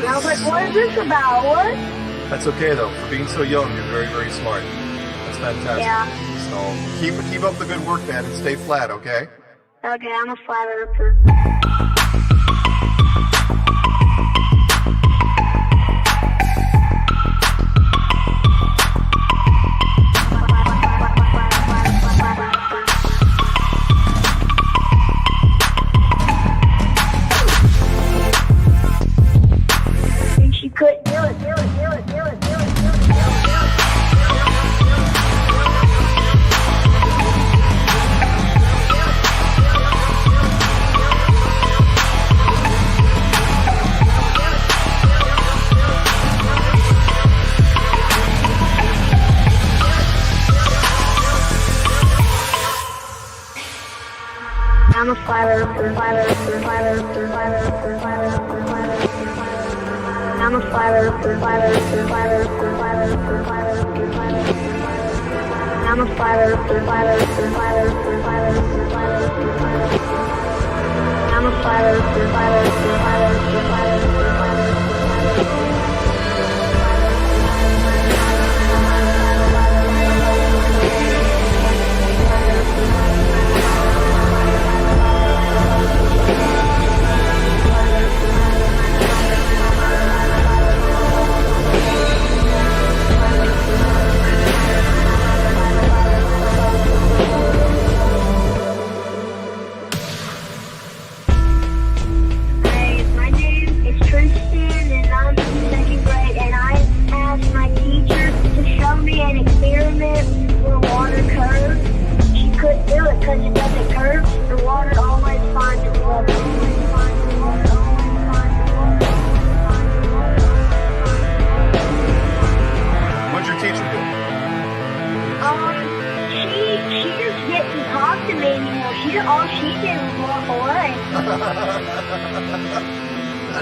I was like, what is this about? What? That's okay though. For being so young, you're very, very smart. That's fantastic. Yeah. So keep up the good work, man, and stay flat, okay? Okay, I'm a flat earther. I'm a flat earther. I'm a flat earther. I'm a flat earther. I'm a flat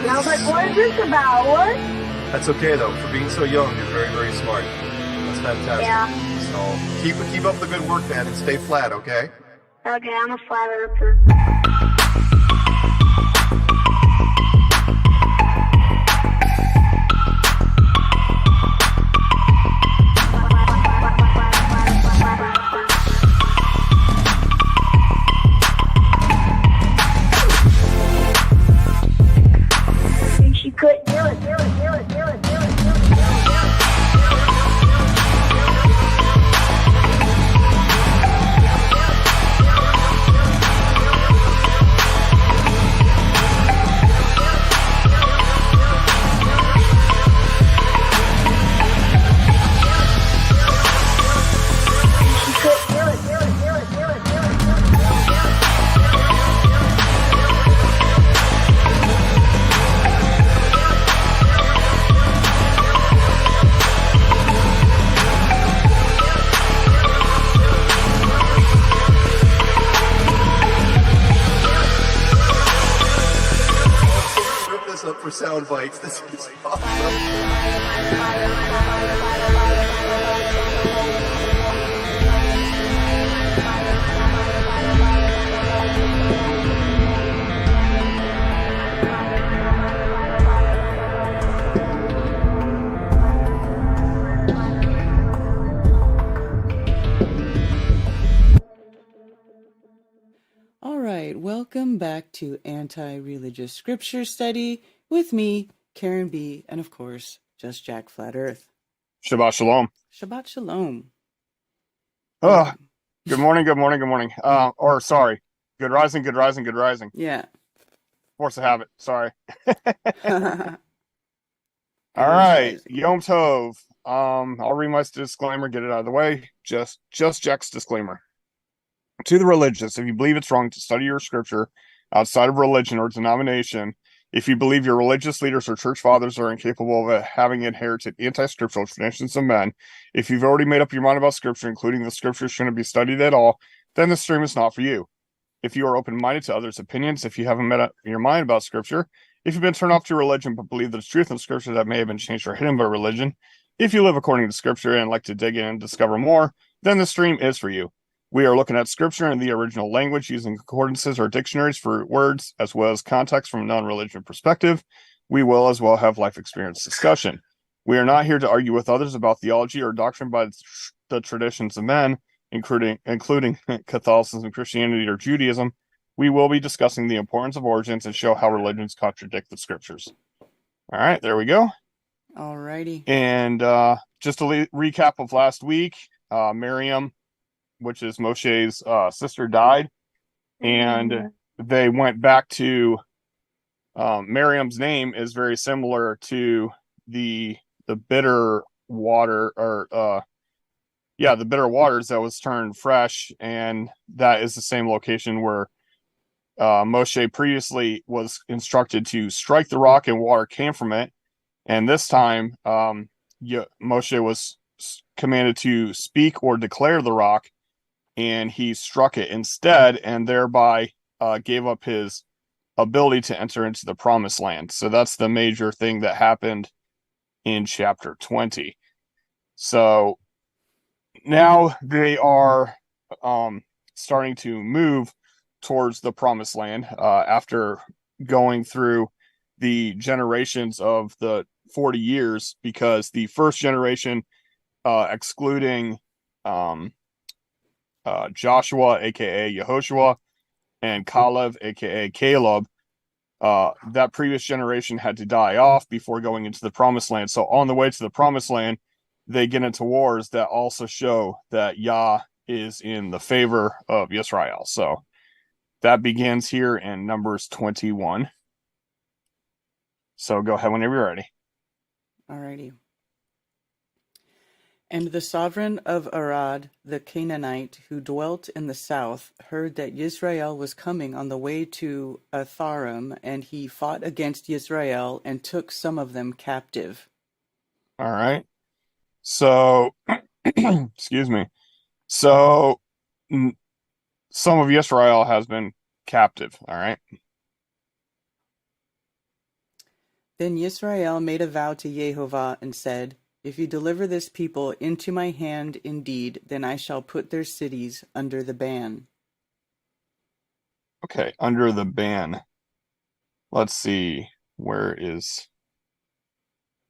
I was like, what is this about? What? That's okay though. For being so young, you're very, very smart. That's fantastic. Yeah. So keep up the good work, man, and stay flat, okay? Okay, I'm a flat earther. Up for sound bites. This is awesome. All right, welcome back to Anti-Religious Scripture Study with me, Karen B, and of course, Just Jack Flat Earth. Shabbat Shalom. Shabbat Shalom. Oh, good morning, good morning, good morning. Or sorry, good rising, good rising, good rising. Yeah. Force of habit. Sorry. Good All right, rising. Yom Tov. I'll read my disclaimer, get it out of the way. Just Jack's disclaimer. To the religious, if you believe it's wrong to study your scripture outside of religion or denomination, if you believe your religious leaders or church fathers are incapable of having inherited anti-scriptural traditions of men, if you've already made up your mind about scripture, including the scriptures shouldn't be studied at all, then the stream is not for you. If you are open-minded to others' opinions, if you haven't made up your mind about scripture, if you've been turned off to religion but believe there's truth in scripture that may have been changed or hidden by religion, if you live according to scripture and like to dig in and discover more, then the stream is for you. We are looking at scripture in the original language using concordances or dictionaries for words, as well as context from a non-religion perspective. We will as well have life experience discussion. We are not here to argue with others about theology or doctrine by the traditions of men, including Catholicism, Christianity, or Judaism. We will be discussing the importance of origins and show how religions contradict the scriptures. All right, there we go. Alrighty. And just a recap of last week, Miriam, which is Moshe's sister, died, and they went back to Miriam's name is very similar to the bitter water, or the bitter waters that was turned fresh, and that is the same location where Moshe previously was instructed to strike the rock and water came from it, and this time Moshe was commanded to speak or declare the rock, and he struck it instead, and thereby gave up his ability to enter into the promised land. So that's the major thing that happened in chapter 20. So now they are starting to move towards the promised land after going through the generations of the 40 years, because the first generation, excluding Joshua, aka Yehoshua, and Caleb, aka Caleb, that previous generation had to die off before going into the promised land. So on the way to the promised land, they get into wars that also show that Yah is in the favor of Israel. So that begins here in Numbers 21. So go ahead whenever you're ready. Alrighty. And the sovereign of Arad, the Canaanite, who dwelt in the south, heard that Yisrael was coming on the way to Atharim, and he fought against Yisrael and took some of them captive. All right. So, excuse me. So, some of Israel has been captive. All right. Then Yisrael made a vow to Jehovah and said, if you deliver this people into my hand indeed, then I shall put their cities under the ban. Okay, under the ban. Let's see. Where is...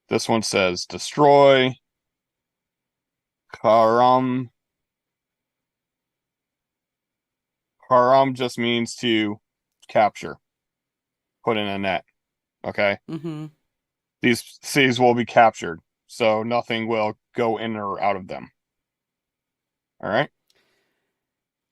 This one says destroy. Haram. Haram just means to capture. Put in a net. Okay? Mm-hmm. These cities will be captured, so nothing will go in or out of them. All right?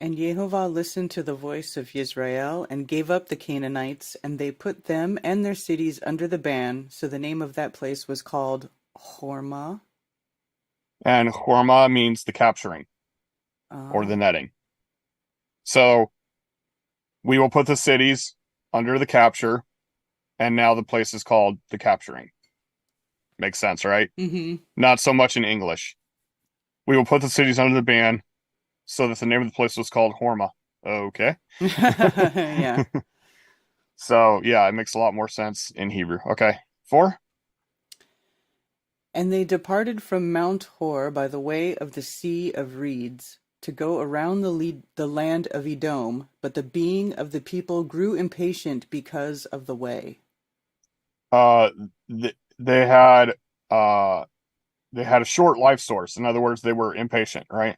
And Jehovah listened to the voice of Yisrael and gave up the Canaanites, and they put them and their cities under the ban. So the name of that place was called Hormah. And Hormah means the capturing or the netting. So we will put the cities under the capture, and now the place is called the capturing. Makes sense, right? Mm-hmm. Not so much in English. We will put the cities under the ban so that the name of the place was called Hormah. Okay. Yeah. So, yeah, it makes a lot more sense in Hebrew. Okay. 4. And they departed from Mount Hor by the way of the Sea of Reeds to go around the land of Edom, but the being of the people grew impatient because of the way. They had a short life source. In other words, they were impatient, right?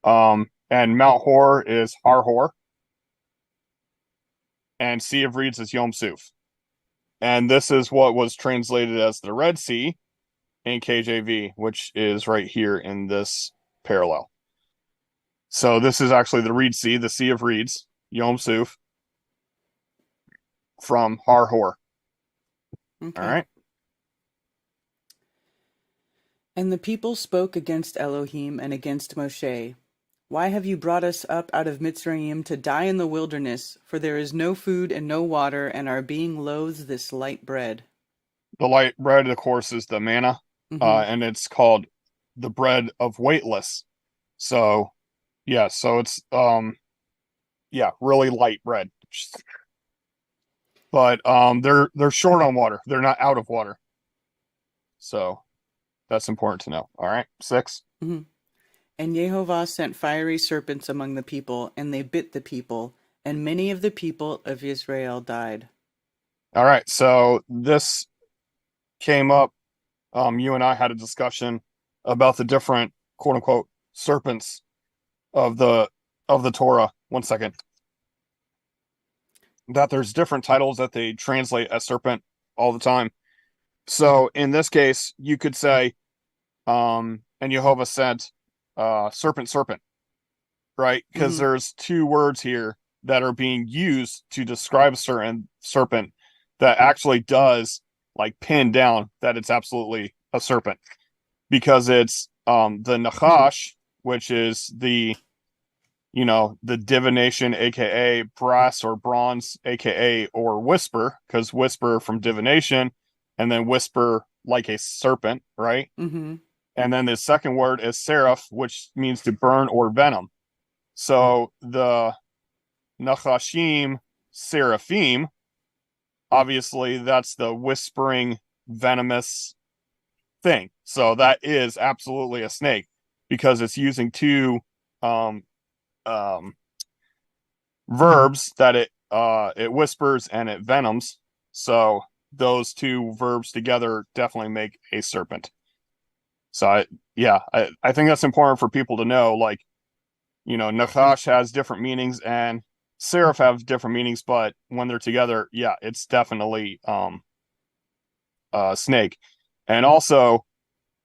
And Mount Hor is Har Hor, and Sea of Reeds is Yom Suf. And this is what was translated as the Red Sea in KJV, which is right here in this parallel. So this is actually the Reed Sea, the Sea of Reeds, Yom Suf, from Har Hor. Okay. All right. And the people spoke against Elohim and against Moshe. Why have you brought us up out of Mitzrayim to die in the wilderness? For there is no food and no water, and our being loathes this light bread. The light bread, of course, is the manna, and it's called the bread of weightless. So, yeah, so it's really light bread. But they're short on water. They're not out of water. So that's important to know. All right, 6. And Yehovah sent fiery serpents among the people, and they bit the people, and many of the people of Israel died. All right, so this came up. You and I had a discussion about the different quote unquote serpents of the Torah. 1 second. That there's different titles that they translate as serpent all the time. So in this case, you could say, and Jehovah sent serpent, right? Because there's 2 words here that are being used to describe a certain serpent that actually does like pin down that it's absolutely a serpent, because it's the Nachash, which is the divination, aka brass or bronze, aka or whisper, because whisper from divination, and then whisper like a serpent, right? And then the second word is seraph, which means to burn or venom. So the Nachashim, seraphim, obviously that's the whispering, venomous thing. So that is absolutely a snake, because it's using 2 verbs that it whispers and it venoms. So those 2 verbs together definitely make a serpent. So I think that's important for people to know. Like, Nachash has different meanings and seraph have different meanings, but when they're together, it's definitely a snake. And also,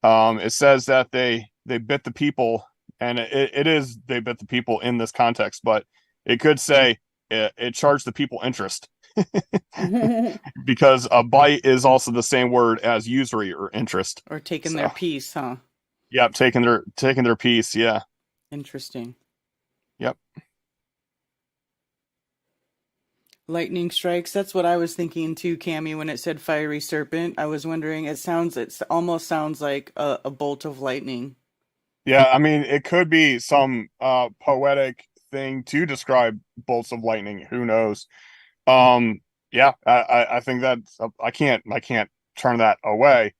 it says that they bit the people, and it is they bit the people in this context, but it could say it charged the people interest. Because a bite is also the same word as usury or interest, or taking their piece, huh? Yep, taking their piece. Yeah. Interesting. Yep. Lightning strikes. That's what I was thinking too, Cammy, when it said fiery serpent. I was wondering, it almost sounds like a bolt of lightning. Yeah, I mean, it could be some poetic thing to describe bolts of lightning. Who knows? Yeah, I think that's I can't turn that away.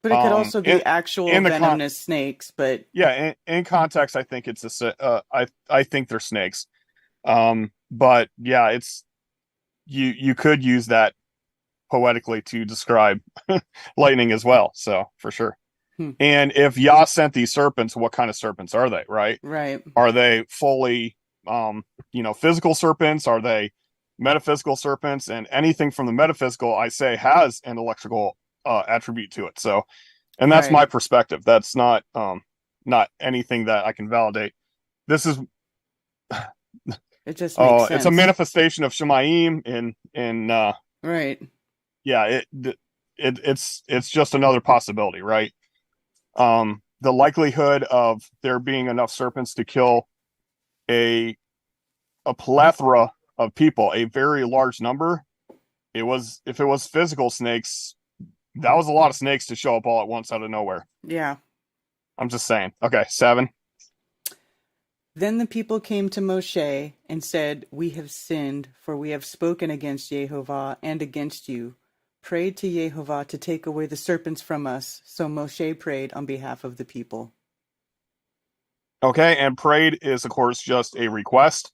But it could also be actual venomous snakes. But yeah, in context, I think it's I think they're snakes. But yeah, it's you could use that poetically to describe lightning as well. So for sure. And if Yah sent these serpents, what kind of serpents are they? Right. Are they fully physical serpents? Are they metaphysical serpents? And anything from the metaphysical, I say, has an electrical attribute to it. So, and that's my perspective. That's not anything that I can validate. This is it just makes sense. It's a manifestation of Shemayim in right. Yeah, it's just another possibility, right? The likelihood of there being enough serpents to kill a plethora of people, a very large number. If it was physical snakes, that was a lot of snakes to show up all at once out of nowhere. Yeah. I'm just saying. Okay, 7. Then the people came to Moshe and said, "We have sinned, for we have spoken against Yehovah and against you. Prayed to Yehovah to take away the serpents from us." So Moshe prayed on behalf of the people. Okay, and prayed is, of course, just a request.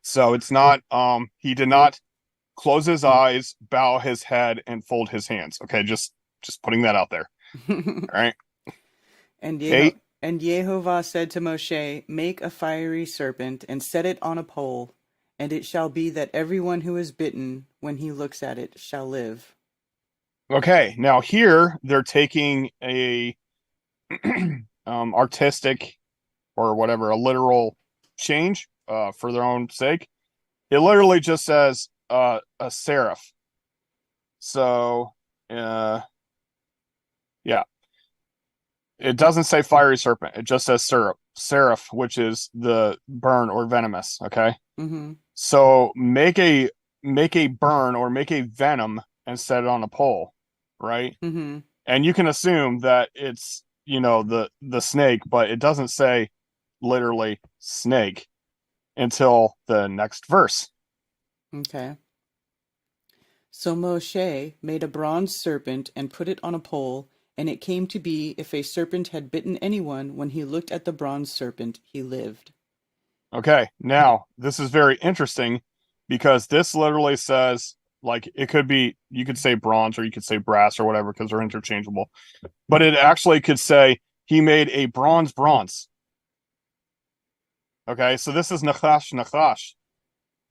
So it's not, he did not close his eyes, bow his head, and fold his hands. Okay, just putting that out there. All right. And Yehovah said to Moshe, "Make a fiery serpent and set it on a pole, and it shall be that everyone who is bitten, when he looks at it, shall live." Okay, now here they're taking a artistic or whatever, a literal change for their own sake. It literally just says a seraph. So, yeah. It doesn't say fiery serpent. It just says seraph, which is the burn or venomous. Okay. Mm-hmm. So make a burn or make a venom and set it on a pole, right? Mm-hmm. And you can assume that it's, the snake, but it doesn't say literally snake until the next verse. Okay. So Moshe made a bronze serpent and put it on a pole, and it came to be, if a serpent had bitten anyone, when he looked at the bronze serpent, he lived. Okay, now this is very interesting because this literally says, like, it could be, you could say bronze or you could say brass or whatever because they're interchangeable, but it actually could say he made a bronze. Okay, so this is nachash.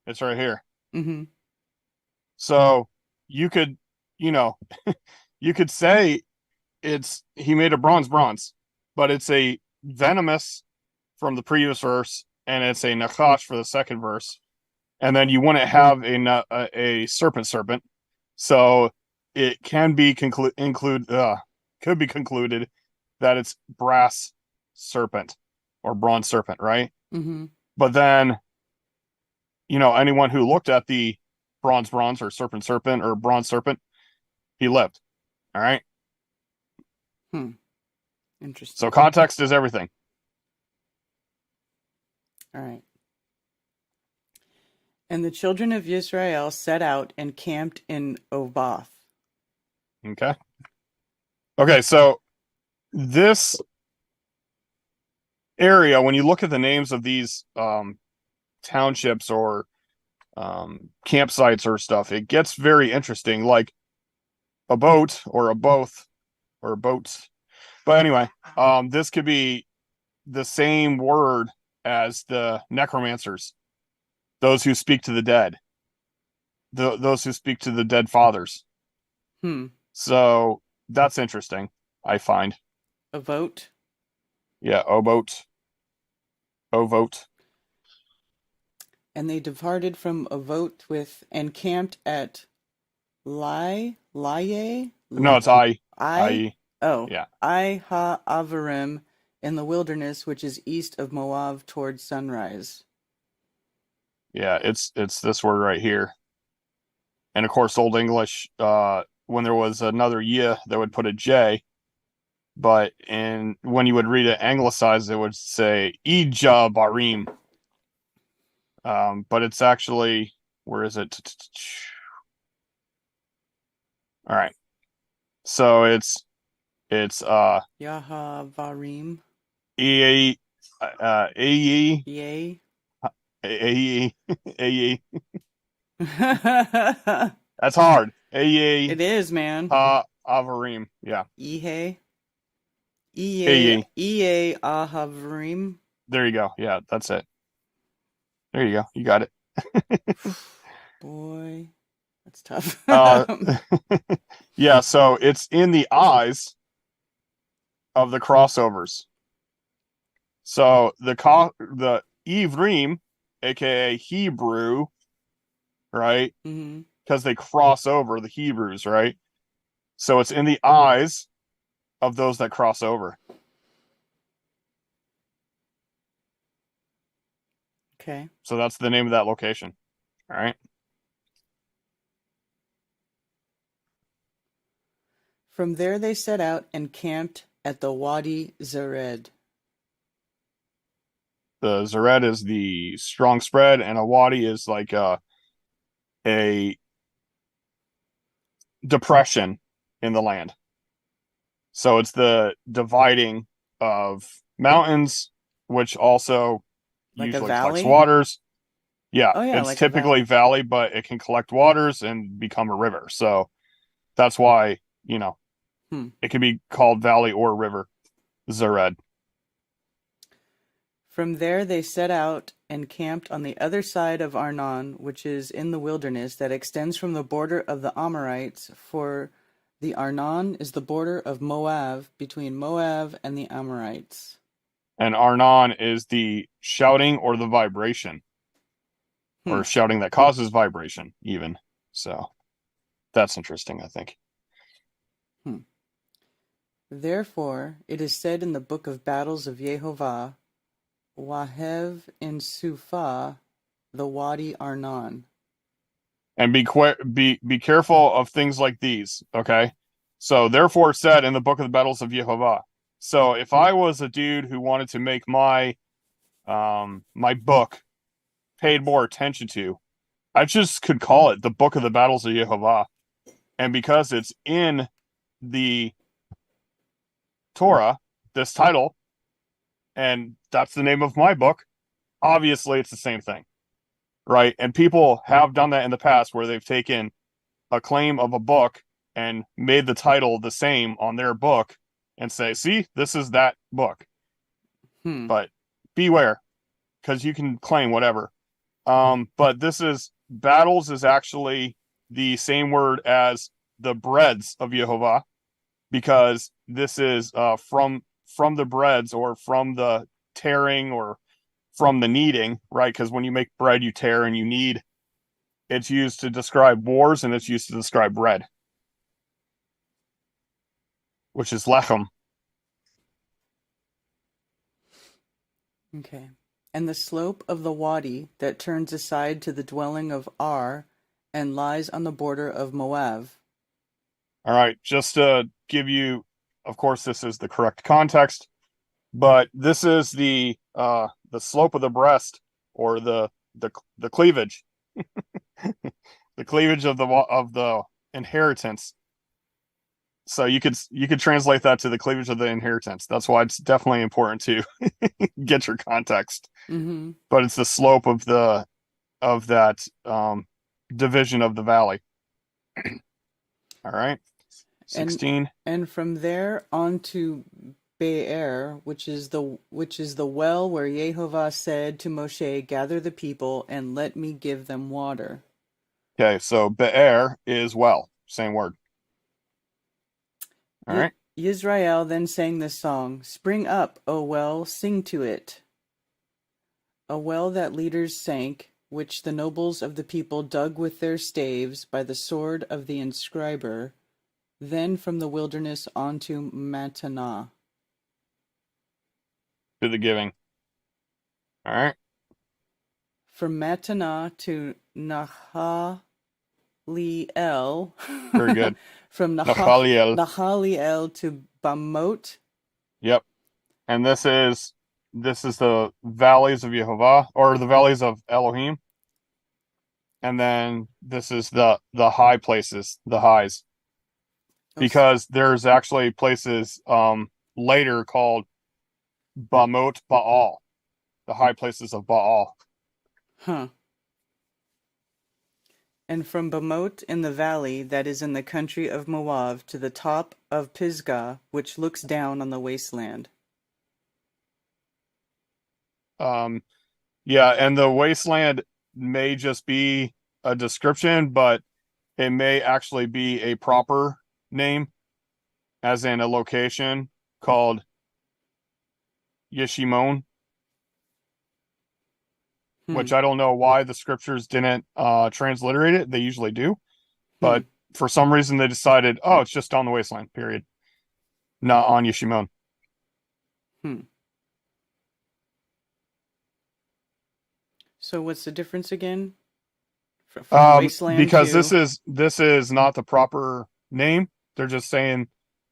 It's right here. Mm-hmm. So you could, you could say he made a bronze, but it's a venomous from the previous verse, and it's a nachash for the second verse, and then you wouldn't have a serpent. So it can be could be concluded that it's brass serpent or bronze serpent, right? Mm-hmm. But then, anyone who looked at the bronze or serpent or bronze serpent, he lived. All right. Interesting. So context is everything. All right. And the children of Israel set out and camped in Oboth. Okay, so this area, when you look at the names of these townships or campsites or stuff, it gets very interesting, like a boat or a both or boats. But anyway, this could be the same word as the necromancers, those who speak to the dead, those who speak to the dead fathers. So that's interesting, I find. A vote? Yeah, ovote. And they departed from Ovoth and camped at Laye? No, it's I. Oh, Yeah. I ha Avarim in the wilderness, which is east of Moab towards sunrise. Yeah, it's this word right here. And of course, Old English, when there was another y, they would put a J. But when you would read it anglicized, it would say Ija Barim. But it's actually, where is it? All right. So it's Yahavarim. E Yay. That's hard. It is, man. Avarim. Yeah. Ihe. Ie Ahavarim. There you go. Yeah, that's it. There you go. You got it. Boy, that's tough. Yeah, so it's in the eyes of the crossovers. So the Ivrim, aka Hebrew, right? Mm-hmm. Because they cross over, the Hebrews, right? So it's in the eyes of those that cross over. Okay. So that's the name of that location. All right. From there they set out and camped at the Wadi Zered. The Zered is the strong spread, and a wadi is like a depression in the land. So it's the dividing of mountains, which also Like usually a valley? collects waters. Yeah, Oh, yeah, it's like a typically valley, but it can collect waters and become a river. So that's why, it can be called valley or river. Zered. From there they set out and camped on the other side of Arnon, which is in the wilderness that extends from the border of the Amorites, for the Arnon is the border of Moab, between Moab and the Amorites. And Arnon is the shouting or the vibration, or shouting that causes vibration, even. So that's interesting, I think. Therefore, it is said in the book of battles of Yehovah, Wahev in Sufa, the Wadi Arnon. And be careful of things like these, okay? So therefore said in the book of the battles of Yehovah. So if I was a dude who wanted to make my my book paid more attention to, I just could call it the book of the battles of Yehovah. And because it's in the Torah, this title, and that's the name of my book, obviously it's the same thing, right? And people have done that in the past where they've taken a claim of a book and made the title the same on their book and say, see, this is that book. But beware, because you can claim whatever. But this is, battles is actually the same word as the breads of Yehovah, because this is from the breads, or from the tearing, or from the kneading, right? Because when you make bread, you tear and you knead. It's used to describe wars, and it's used to describe bread, which is lechem. Okay. And the slope of the wadi that turns aside to the dwelling of Ar and lies on the border of Moab. All right, just to give you, of course, this is the correct context, but this is the slope of the breast, or the cleavage, the cleavage of the inheritance. So you could translate that to the cleavage of the inheritance. That's why it's definitely important to get your context. But it's the slope of that division of the valley. All right. 16. And from there on to Be'er, which is the well where Yehovah said to Moshe, gather the people and let me give them water. Okay, so Be'er is well, same word. All right. Yisrael then sang this song, Spring up, O well, sing to it. A well that leaders sank, which the nobles of the people dug with their staves by the sword of the inscriber, then from the wilderness on to Mattanah. To the giving. All right. From Mattanah to Nahaliel. Very good. From Nahaliel to Bamot. Yep. And this is the valleys of Yehovah, or the valleys of Elohim. And then this is the high places, the highs. Because there's actually places later called Bamot Baal, the high places of Baal. Huh. And from Bamot in the valley that is in the country of Moab to the top of Pisgah, which looks down on the wasteland. Yeah, and the wasteland may just be a description, but it may actually be a proper name, as in a location called Yeshimon, which I don't know why the scriptures didn't transliterate it. They usually do, but for some reason they decided, oh, it's just on the wasteland, period, not on Yeshimon. So what's the difference again? From wasteland because to... this is not the proper name. They're just saying,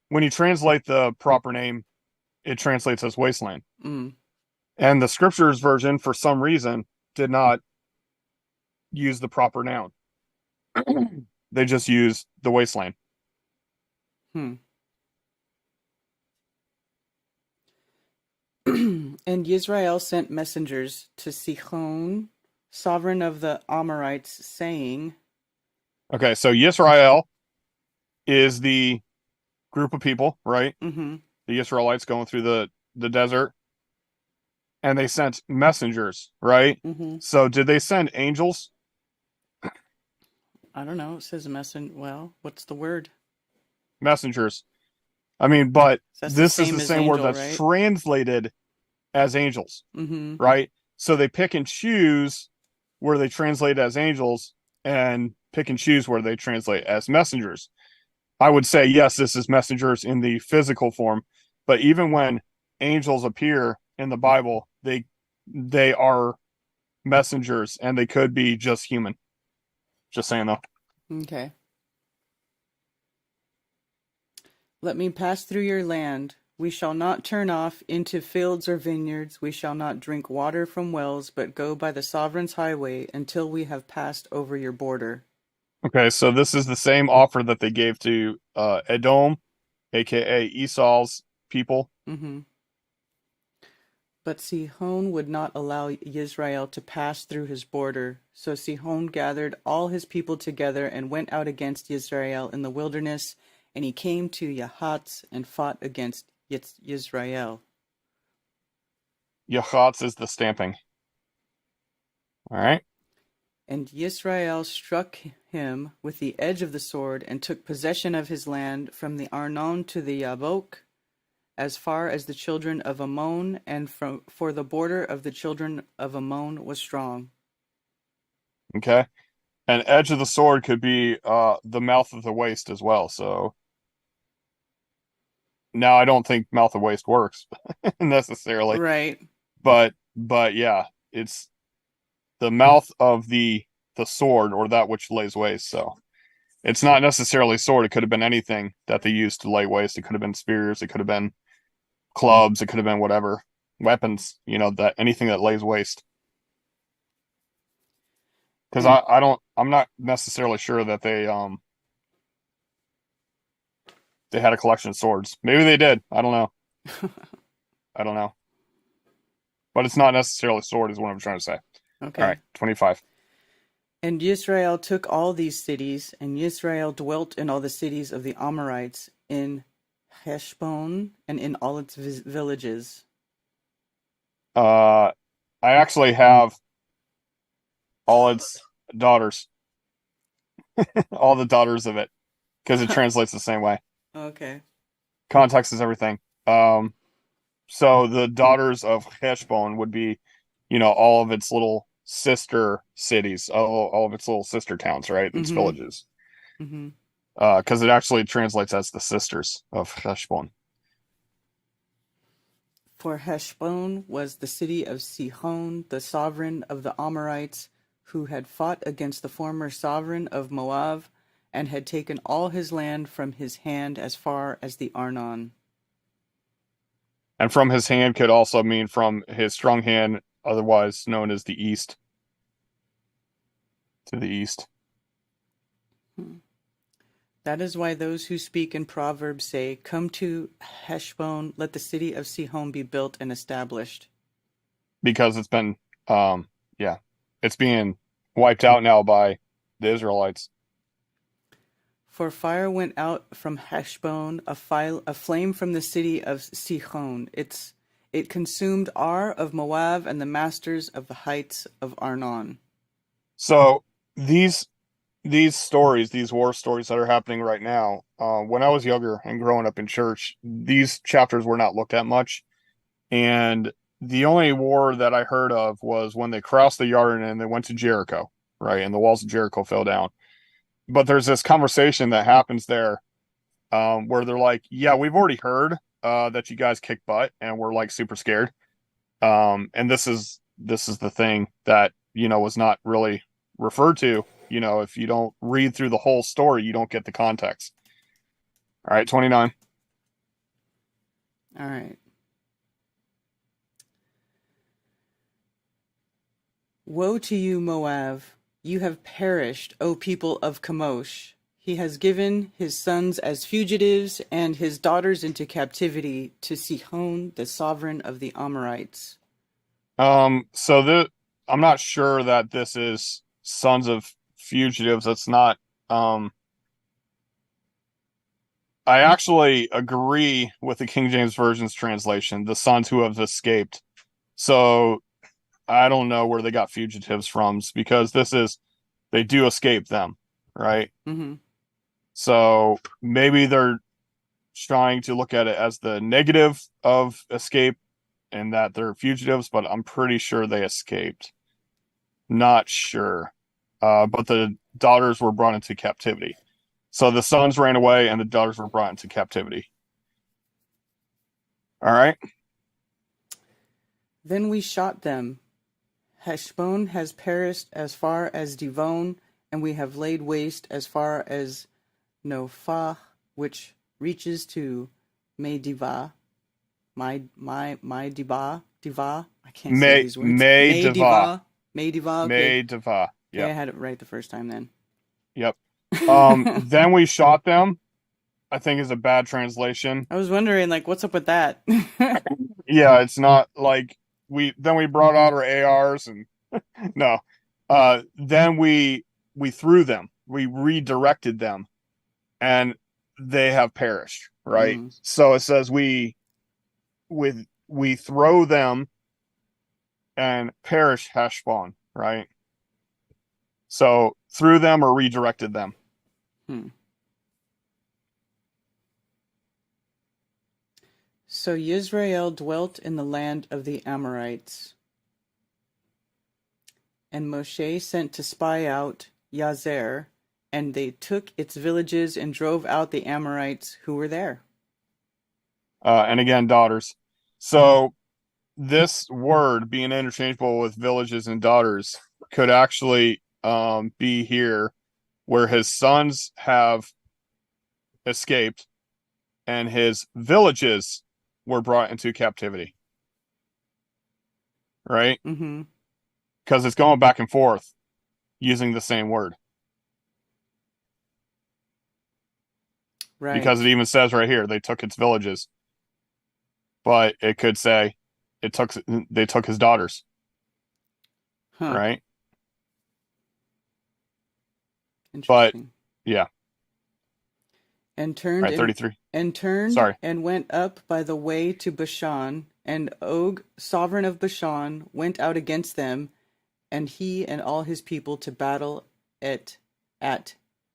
when you translate the proper name, it translates as wasteland. And the scriptures version, for some reason, did not use the proper noun. They just used the wasteland. And Yisrael sent messengers to Sihon, sovereign of the Amorites, saying... Okay, so Yisrael is the group of people, right? The Israelites going through the desert. And they sent messengers, right? So did they send angels? I don't know. It says well, what's the word? Messengers. I mean, but That's this the is same the as same angel, word that's right? translated as angels, Mm-hmm. right? So they pick and choose where they translate as angels and pick and choose where they translate as messengers. I would say, yes, this is messengers in the physical form, but even when angels appear in the Bible, they are messengers and they could be just human. Just saying though. Okay. Let me pass through your land. We shall not turn off into fields or vineyards. We shall not drink water from wells, but go by the sovereign's highway until we have passed over your border. Okay, so this is the same offer that they gave to Edom, aka Esau's people. Mm-hmm. But Sihon would not allow Israel to pass through his border. So Sihon gathered all his people together and went out against Israel in the wilderness, and he came to Yahatz and fought against Israel. Yahatz is the stamping. All right. And Israel struck him with the edge of the sword and took possession of his land from the Arnon to the Yabok, as far as the children of Ammon, and for the border of the children of Ammon was strong. Okay. And edge of the sword could be the mouth of the waist as well. So now I don't think mouth of waist works necessarily, Right. but yeah, it's the mouth of the sword or that which lays waste. So it's not necessarily sword. It could have been anything that they used to lay waste. It could have been spears. It could have been clubs. It could have been whatever weapons. That anything that lays waste. Because And I'm not necessarily sure that they had a collection of swords. Maybe they did. I don't know. I don't know. But it's not necessarily sword is what I'm trying to say. okay. All right, 25. And Israel took all these cities, and Israel dwelt in all the cities of the Amorites, in Heshbon, and in all its villages. I actually have all its daughters, all the daughters of it, because it translates the same way. Okay. Context is everything. So the daughters of Heshbon would be, all of its little sister cities, all of its little sister towns, right? Its Mm-hmm. villages. Mm-hmm. Because it actually translates as the sisters of Heshbon. For Heshbon was the city of Sihon, the sovereign of the Amorites, who had fought against the former sovereign of Moab, and had taken all his land from his hand as far as the Arnon. And from his hand could also mean from his strong hand, otherwise known as the east. To the east. That is why those who speak in Proverbs say, "Come to Heshbon, let the city of Sihon be built and established." Because it's been, it's being wiped out now by the Israelites. For fire went out from Heshbon, a flame from the city of Sihon. It consumed Ar of Moab and the masters of the heights of Arnon. So these stories, these war stories that are happening right now, when I was younger and growing up in church, these chapters were not looked at much. And the only war that I heard of was when they crossed the Jordan and they went to Jericho, right? And the walls of Jericho fell down. But there's this conversation that happens there where they're like, yeah, we've already heard that you guys kick butt and we're like super scared. And this is the thing that, was not really referred to. If you don't read through the whole story, you don't get the context. All right, 29. All right. Woe to you, Moab! You have perished, O people of Chemosh. He has given his sons as fugitives and his daughters into captivity to Sihon, the sovereign of the Amorites. So I'm not sure that this is sons of fugitives. That's not. I actually agree with the King James Version's translation, the sons who have escaped. So I don't know where they got fugitives from because they do escape them, right? Mm-hmm. So maybe they're trying to look at it as the negative of escape and that they're fugitives, but I'm pretty sure they escaped. Not sure. But the daughters were brought into captivity. So the sons ran away and the daughters were brought into captivity. All right. Then we shot them. Heshbon has perished as far as Divon, and we have laid waste as far as Nophah, which reaches to Medivah. Diva. I can't say these words. Medivah. Medivah. Okay. Medivah. Yeah, Yep. I had it right the first time then. Yep. Then we shot them, I think is a bad translation. I was wondering, like, what's up with that? Yeah, it's not like we brought out our ARs and no. Then we threw them. We redirected them and they have perished, right? So it says we throw them and perish Heshbon, right? So threw them or redirected them. So Yisrael dwelt in the land of the Amorites. And Moshe sent to spy out Yazer, and they took its villages and drove out the Amorites who were there. And again, daughters. So this word being interchangeable with villages and daughters could actually be here where his sons have escaped and his villages were brought into captivity. Right? Mm-hmm. Because it's going back and forth using the same word. Right. Because it even says right here, they took its villages. But it could say they took his daughters. Huh. Right? Interesting. But yeah. And turned right, 33. And went up by the way to Bashan, and Og, sovereign of Bashan, went out against them, and he and all his people to battle at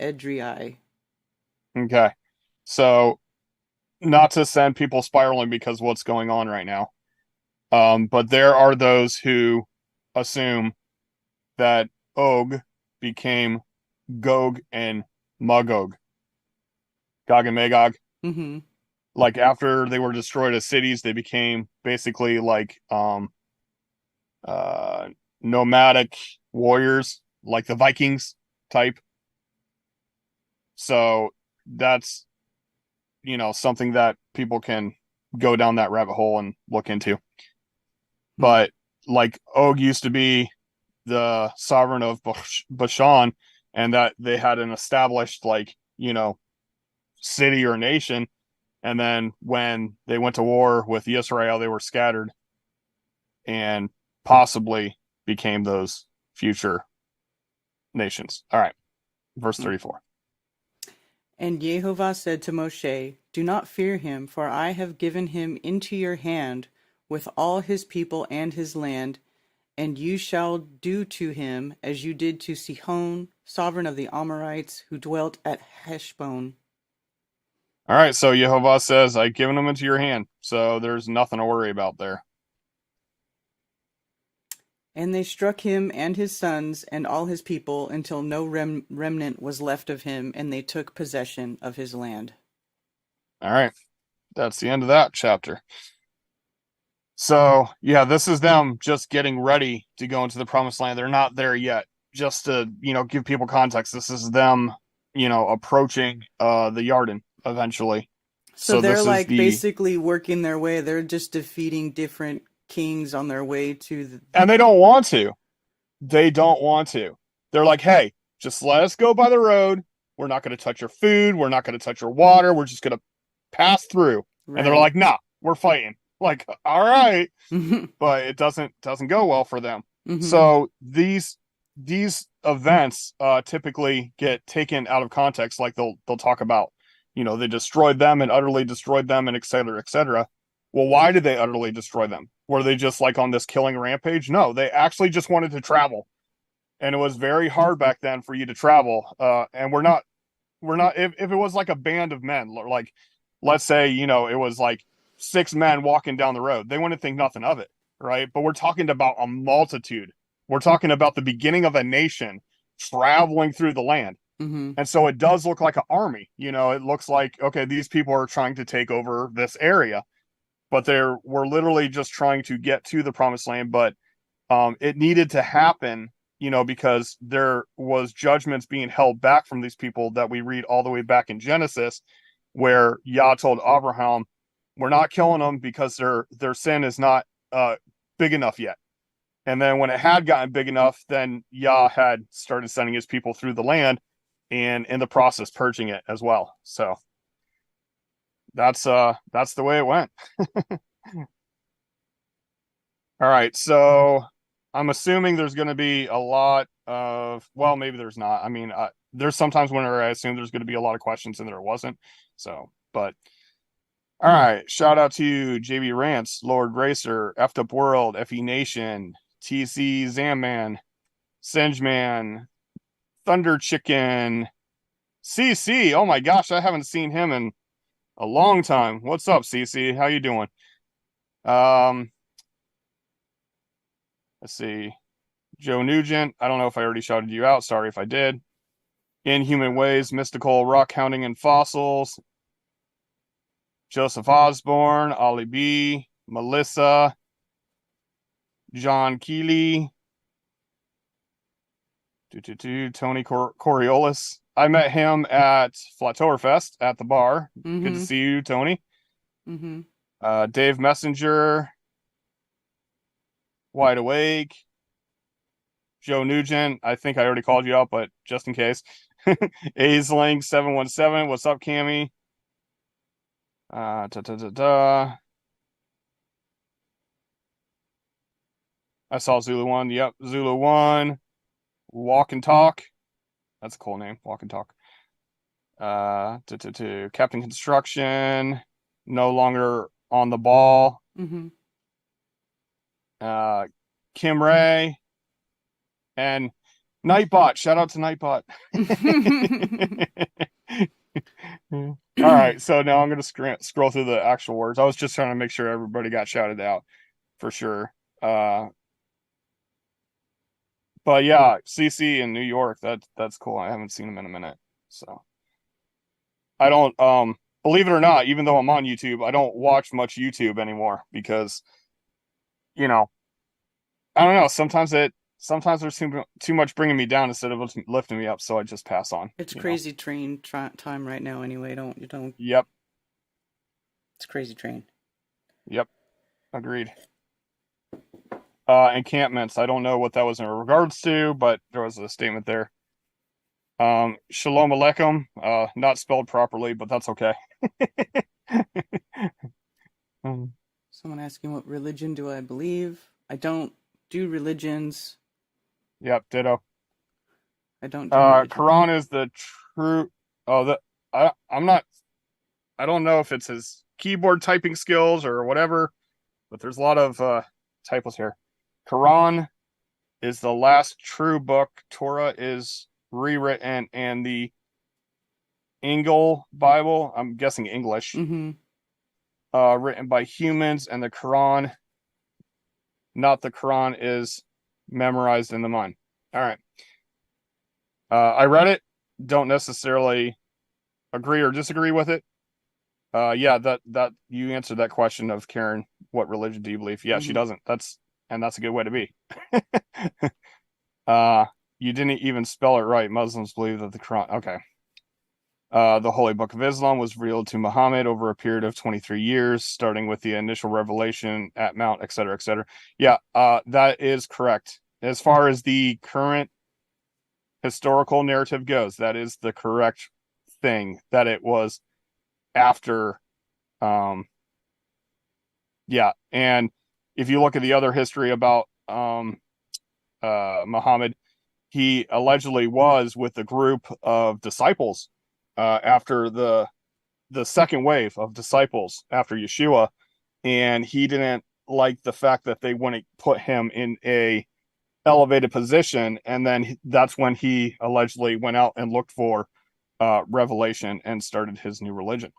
Edrei. Okay. So not to send people spiraling because what's going on right now. But there are those who assume that Og became Gog and Magog. Gog and Magog. Mm-hmm. Like after they were destroyed as cities, they became basically like nomadic warriors, like the Vikings type. So that's something that people can go down that rabbit hole and look into. But like Og used to be the sovereign of Bashan, and that they had an established city or nation, and then when they went to war with Israel, they were scattered and possibly became those future nations. All right, verse 34. And Jehovah said to Moshe, do not fear him, for I have given him into your hand with all his people and his land, and you shall do to him as you did to Sihon, sovereign of the Amorites, who dwelt at Heshbon. All right, so Jehovah says, I've given them into your hand, so there's nothing to worry about there. And they struck him and his sons and all his people until no remnant was left of him, and they took possession of his land. All right, that's the end of that chapter. So, yeah, this is them just getting ready to go into the promised land. They're not there yet. Just to, give people context, this is them, approaching the Yarden eventually. So they're like basically working their way. They're just defeating different kings on their way to the... And they don't want to. They don't want to. They're like, hey, just let us go by the road. We're not going to touch your food. We're not going to touch your water. We're just going to pass through. Right. And they're like, nah, we're fighting. Like, all right. But it doesn't go well for them. Mm-hmm. So these events typically get taken out of context. Like they'll talk about, they destroyed them and utterly destroyed them and et cetera, et cetera. Well, why did they utterly destroy them? Were they just like on this killing rampage? No, they actually just wanted to travel. And it was very hard back then for you to travel. And we're not, if it was like a band of men, like, let's say, it was like 6 men walking down the road. They wouldn't think nothing of it, right? But we're talking about a multitude. We're talking about the beginning of a nation traveling through the land. Mm-hmm. And so it does look like an army. It looks like, okay, these people are trying to take over this area, but we're literally just trying to get to the promised land. But it needed to happen, because there was judgments being held back from these people that we read all the way back in Genesis, where Yah told Abraham, we're not killing them because their sin is not big enough yet. And then when it had gotten big enough, then Yah had started sending his people through the land, and in the process purging it as well. So that's the way it went. All right, so I'm assuming there's going to be a lot of, well, maybe there's not. I mean, there's sometimes whenever I assume there's going to be a lot of questions and there wasn't. So, but all right, shout out to JB Rants, Lord Racer, F'd Up World, FE Nation, TC Zamman, Singeman, Thunder Chicken, CC. Oh my gosh, I haven't seen him in a long time. What's up, CC? How you doing? Let's see. Joe Nugent. I don't know if I already shouted you out. Sorry if I did. Inhuman Ways, Mystical Rock Hounding and Fossils. Joseph Osborne, Ollie B, Melissa, John Keeley, Tony Coriolis. I met him at Flatowerfest at the bar. Mm-hmm. Good to see you, Tony. Mm-hmm. Dave Messenger, Wide Awake, Joe Nugent. I think I already called you out, but just in case. Aisling 717. What's up, Cammy? I saw Zulu 1. Yep, Zulu 1. Walk and Talk. That's a cool name. Walk and Talk. Captain Construction. No longer on the ball. Mm-hmm. Kim Ray. And Nightbot. Shout out to Nightbot. All right, so now I'm going to scroll through the actual words. I was just trying to make sure everybody got shouted out for sure. But yeah, CC in New York, that's cool. I haven't seen him in a minute. So I don't believe it or not, even though I'm on YouTube, I don't watch much YouTube anymore because I don't know, sometimes there's too much bringing me down instead of lifting me up, so I just pass on. It's crazy train time right now anyway. You don't. Yep. It's crazy train. Yep. Agreed. Encampments. I don't know what that was in regards to, but there was a statement there. Shalom Aleichem. Not spelled properly, but that's okay. Someone asking what religion do I believe? I don't do religions. Yep, ditto. I don't do religion. Quran is the true. Oh, I'm not. I don't know if it's his keyboard typing skills or whatever, but there's a lot of typos here. Quran is the last true book. Torah is rewritten, and the Engel Bible, I'm guessing English, Mm-hmm. Written by humans, and the Quran, not the Quran, is memorized in the mind. All right. I read it. Don't necessarily agree or disagree with it. Yeah, that you answered that question of Karen, what religion do you believe? Yeah, she doesn't. That's a good way to be. You didn't even spell it right. Muslims believe that the Quran. Okay. The Holy Book of Islam was revealed to Muhammad over a period of 23 years, starting with the initial revelation at Mount, etc., etc. Yeah, that is correct. As far as the current historical narrative goes, that is the correct thing, that it was after. Yeah, and if you look at the other history about Muhammad, he allegedly was with a group of disciples after the second wave of disciples after Yeshua, and he didn't like the fact that they wouldn't put him in a elevated position, and then that's when he allegedly went out and looked for revelation and started his new religion.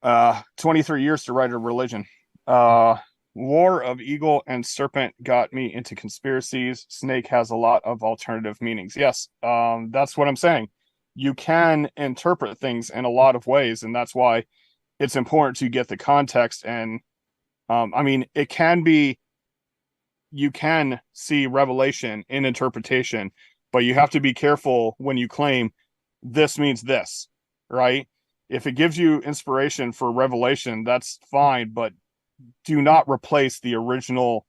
23 years to write a religion. War of eagle and serpent got me into conspiracies. Snake has a lot of alternative meanings. Yes, that's what I'm saying. You can interpret things in a lot of ways, and that's why it's important to get the context. And I mean, it can be, you can see revelation in interpretation, but you have to be careful when you claim this means this, right? If it gives you inspiration for revelation, that's fine, but do not replace the original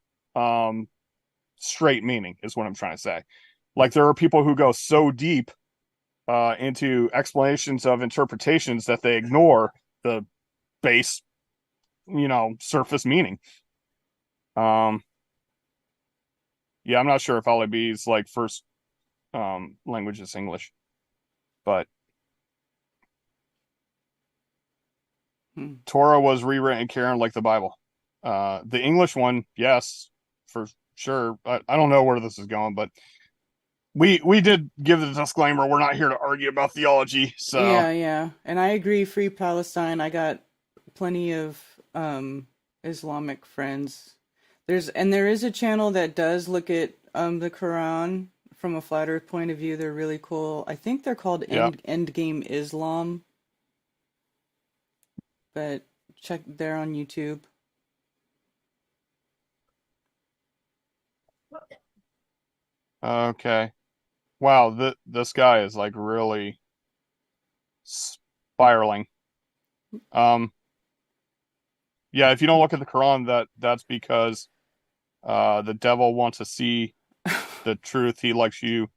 straight meaning is what I'm trying to say. Like, there are people who go so deep into explanations of interpretations that they ignore the base, surface meaning. Yeah, I'm not sure if Ali B's like first language is English, but Torah was rewritten Karen like the Bible. The English one, yes, for sure. I don't know where this is going, but we did give the disclaimer. We're not here to argue about theology. So yeah, and I agree. Free Palestine. I got plenty of Islamic friends. There is a channel that does look at the Quran from a flat Earth point of view. They're really cool. I think they're called Endgame Islam. But check there on YouTube. Okay. Wow, this guy is like really spiraling. Yeah, if you don't look at the Quran, that's because the devil wants to see the truth. He likes you,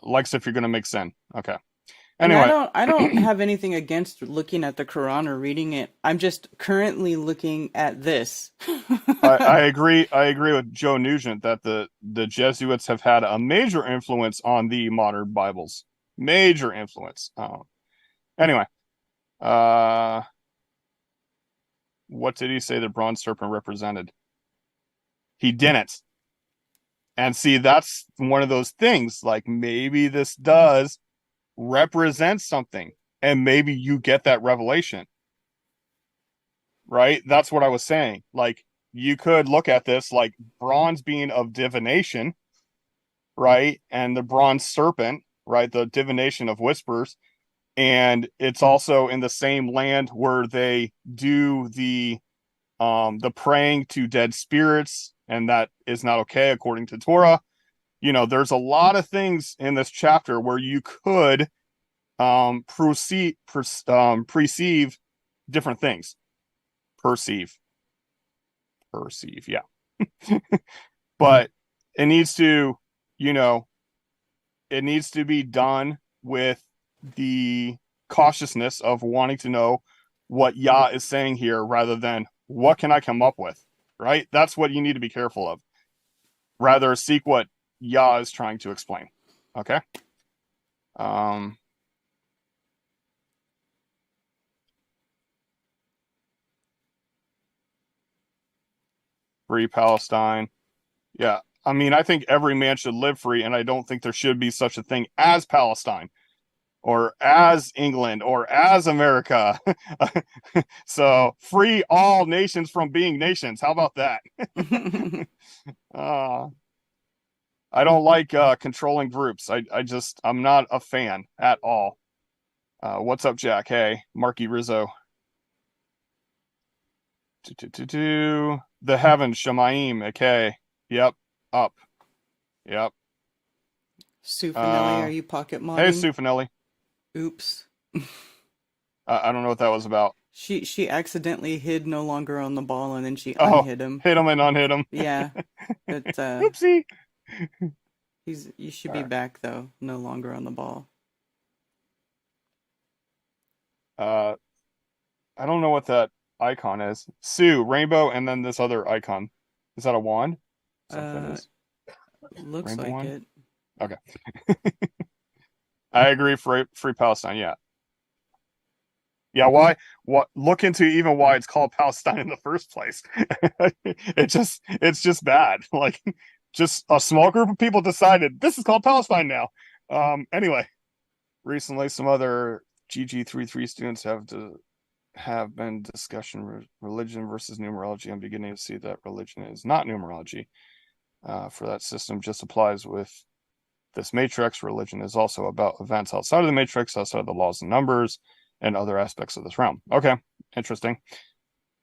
likes if you're gonna make sin. Okay. Anyway, And I don't have anything against looking at the Quran or reading it. I'm just currently looking at this. I agree. I agree with Joe Nugent that the Jesuits have had a major influence on the modern Bibles. Major influence. Anyway, what did he say the bronze serpent represented? He didn't. And see, that's one of those things. Like, maybe this does represent something, and maybe you get that revelation. Right? That's what I was saying. Like, you could look at this like bronze being of divination, right? And the bronze serpent, right? The divination of whispers. And it's also in the same land where they do the praying to dead spirits, and that is not okay according to Torah. There's a lot of things in this chapter where you could perceive different things. Perceive, yeah. But it needs to, it needs to be done with the cautiousness of wanting to know what Yah is saying here rather than what can I come up with, right? That's what you need to be careful of. Rather seek what Yah is trying to explain. Okay? Free Palestine. Yeah. I mean, I think every man should live free, and I don't think there should be such a thing as Palestine or as England or as America. So free all nations from being nations. How about that? I don't like controlling groups. I'm not a fan at all. What's up, Jack? Hey, Marky Rizzo. The heavens, Shemaim, okay. Yep, up. Yep. Sufanelli, are you pocket modding? Hey, Sufanelli. Oops. I don't know what that was about. She accidentally hid no longer on the ball, and then she unhid him. Hit him and unhit him. Yeah. But, oopsie. You should be back, though. No longer on the ball. I don't know what that icon is. Sue, rainbow, and then this other icon. Is that a wand? Looks rainbow like wand? It. Okay. I agree. Free Palestine. Yeah. Yeah. Why? What? Look into even why it's called Palestine in the first place. It's just bad. Like, just a small group of people decided this is called Palestine now. Anyway, recently some other GG33 students have have been discussion religion versus numerology. I'm beginning to see that religion is not numerology. For that system just applies with this matrix. Religion is also about events outside of the matrix, outside of the laws and numbers, and other aspects of this realm. Okay, interesting.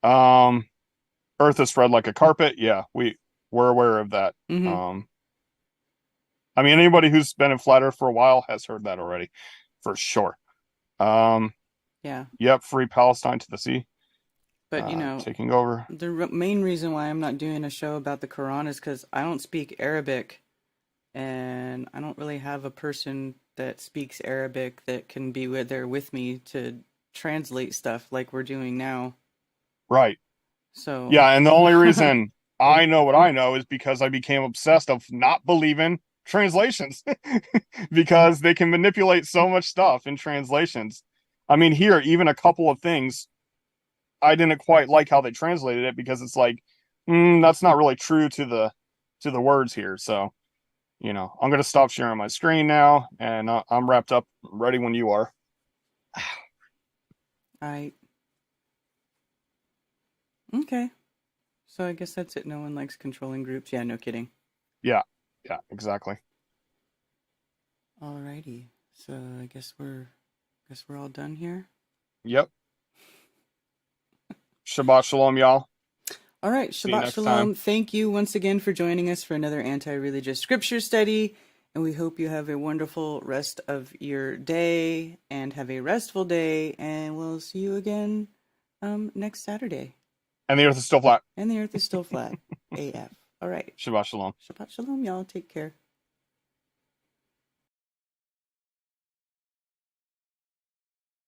Earth is spread like a carpet. Yeah, we're aware of that. Mm-hmm. I mean, anybody who's been in flat Earth for a while has heard that already, for sure. Yeah. Yep, free Palestine to the sea. But, Taking over. the main reason why I'm not doing a show about the Quran is because I don't speak Arabic, and I don't really have a person that speaks Arabic that can be there with me to translate stuff like we're doing now. Right. So Yeah, and the only reason I know what I know is because I became obsessed of not believing translations because they can manipulate so much stuff in translations. I mean, here, even a couple of things, I didn't quite like how they translated it because it's like, that's not really true to the words here. So, I'm going to stop sharing my screen now, and I'm wrapped up, ready when you are. Okay. So I guess that's it. No one likes controlling groups. Yeah, no kidding. Yeah, exactly. Alrighty. So I guess we're all done here. Yep. Shabbat shalom, y'all. All right, Shabbat Shalom. Thank you once again for joining us for another anti-religious scripture study, and we hope you have a wonderful rest of your day and have a restful day, and we'll see you again next Saturday. And the earth is still flat. And the earth is still flat. AF. All right. Shabbat shalom. Shabbat Shalom, y'all. Take care.